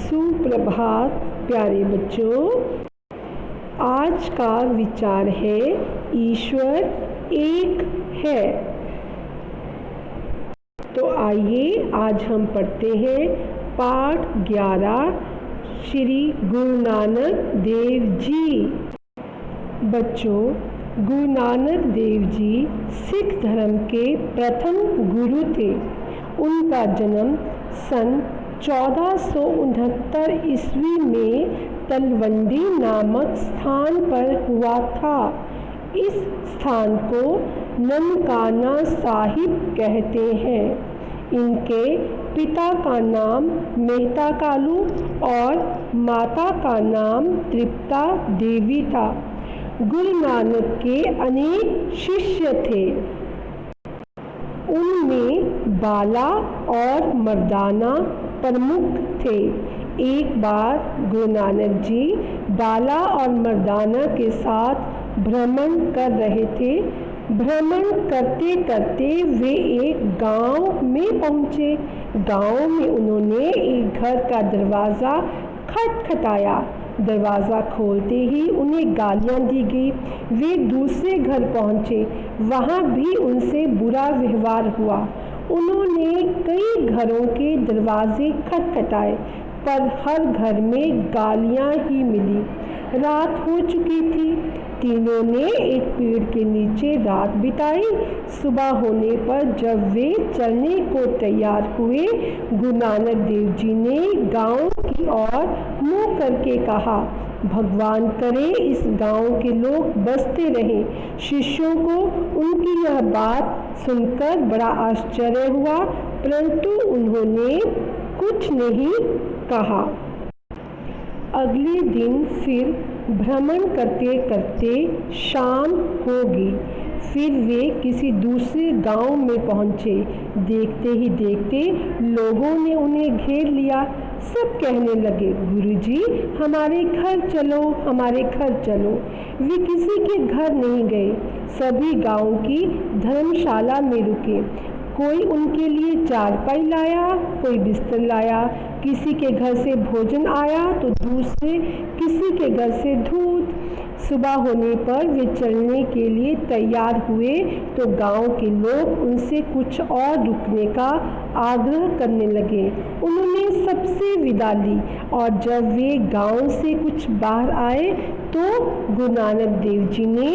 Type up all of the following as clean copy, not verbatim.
सुप्रभात प्यारे बच्चों। आज का विचार है ईश्वर एक है। तो आइए आज हम पढ़ते हैं पाठ 11 श्री गुरु नानक देव जी। बच्चों, गुरु नानक देव जी सिख धर्म के प्रथम गुरु थे। उनका जन्म सन 1469 ईस्वी में तलवंडी नामक स्थान पर हुआ था। इस स्थान को ननकाना साहिब कहते हैं। इनके पिता का नाम मेहता कालू और माता का नाम तृप्ता देवी था। गुरु नानक के अनेक शिष्य थे। उनमें बाला और मर्दाना प्रमुख थे। एक बार गुरु नानक जी बाला और मर्दाना के साथ भ्रमण कर रहे थे। भ्रमण करते करते वे एक गांव में पहुंचे। गांव में उन्होंने एक घर का दरवाज़ा खटखटाया। दरवाज़ा खोलते ही उन्हें गालियां दी गई। वे दूसरे घर पहुंचे, वहां भी उनसे बुरा व्यवहार हुआ। उन्होंने कई घरों के दरवाजे खटखटाए, पर हर घर में गालियां ही मिली। रात हो चुकी थी। तीनों ने एक पेड़ के नीचे रात बिताई। सुबह होने पर जब वे चलने को तैयार हुए, गुरु नानक देव जी ने गांव की ओर मुंह करके कहा, भगवान करे इस गांव के लोग बसते रहें। शिष्यों को उनकी यह बात सुनकर बड़ा आश्चर्य हुआ, परंतु उन्होंने कुछ नहीं कहा। अगले दिन फिर भ्रमण करते करते शाम हो गई। फिर वे किसी दूसरे गांव में पहुंचे। देखते ही देखते लोगों ने उन्हें घेर लिया। सब कहने लगे, गुरुजी हमारे घर चलो, हमारे घर चलो। वे किसी के घर नहीं गए। सभी गांव की धर्मशाला में रुके। कोई उनके लिए चारपाई लाया, कोई बिस्तर लाया। किसी के घर से भोजन आया तो दूसरे किसी के घर से दूध। सुबह होने पर वे चलने के लिए तैयार हुए तो गांव के लोग उनसे कुछ और रुकने का आग्रह करने लगे। उन्होंने सबसे विदा ली और जब वे गांव से कुछ बाहर आए तो गुरु नानक देव जी ने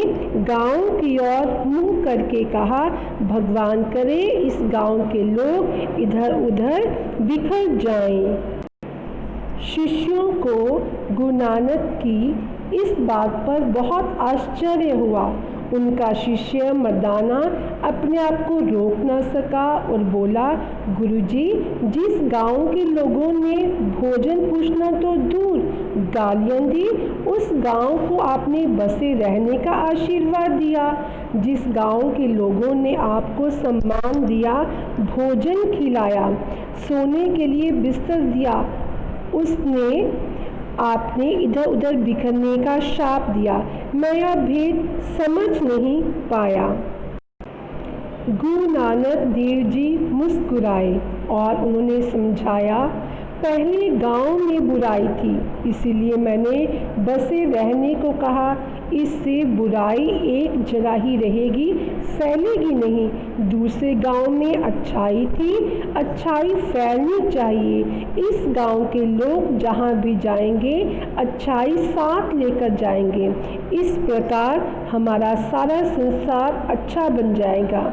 गांव की ओर मुंह करके कहा, भगवान करे इस गांव के लोग इधर उधर बिखर जाएं। शिष्यों को गुरु नानक की इस बात पर बहुत आश्चर्य हुआ। उनका शिष्य मर्दाना अपने आप को रोक न सका और बोला, गुरुजी जिस गांव के लोगों ने भोजन पूछना तो दूर गालियां दी, उस गांव को आपने बसे रहने का आशीर्वाद दिया। जिस गांव के लोगों ने आपको सम्मान दिया, भोजन खिलाया, सोने के लिए बिस्तर दिया, उसने आपने इधर उधर बिखरने का शाप दिया। मैं यह भेद समझ नहीं पाया। गुरु नानक देव जी मुस्कुराए और उन्होंने समझाया, पहले गांव में बुराई थी, इसीलिए मैंने बसे रहने को कहा। इससे बुराई एक जगह ही रहेगी, फैलेगी नहीं। दूसरे गांव में अच्छाई थी, अच्छाई फैलनी चाहिए। इस गांव के लोग जहां भी जाएंगे अच्छाई साथ लेकर जाएंगे। इस प्रकार हमारा सारा संसार अच्छा बन जाएगा।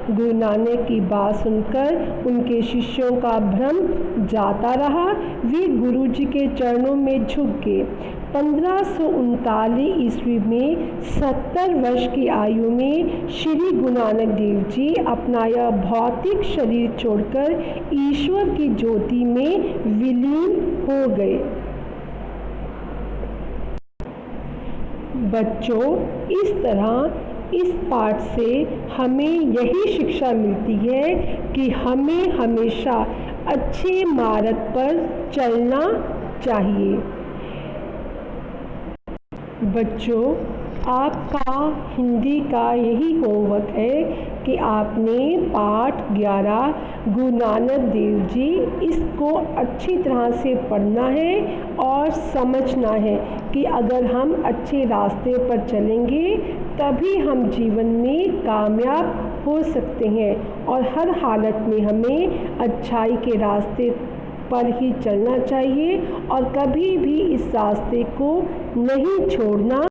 गुरु नानक की बात सुनकर उनके शिष्यों का भ्रम जाता रहा। वे गुरु जी के चरणों में झुक गए। 1539 ईस्वी में 70 वर्ष की आयु में श्री गुरु नानक देव जी अपना यह भौतिक शरीर छोड़कर ईश्वर की ज्योति में विलीन हो गए। बच्चों, इस तरह इस पाठ से हमें यही शिक्षा मिलती है कि हमें हमेशा अच्छे मार्ग पर चलना चाहिए। बच्चों, आपका हिंदी का यही होमवर्क है कि आपने पाठ 11 गुरु नानक देव जी इसको अच्छी तरह से पढ़ना है और समझना है कि अगर हम अच्छे रास्ते पर चलेंगे तभी हम जीवन में कामयाब हो सकते हैं और हर हालत में हमें अच्छाई के रास्ते पर ही चलना चाहिए और कभी भी इस रास्ते को नहीं छोड़ना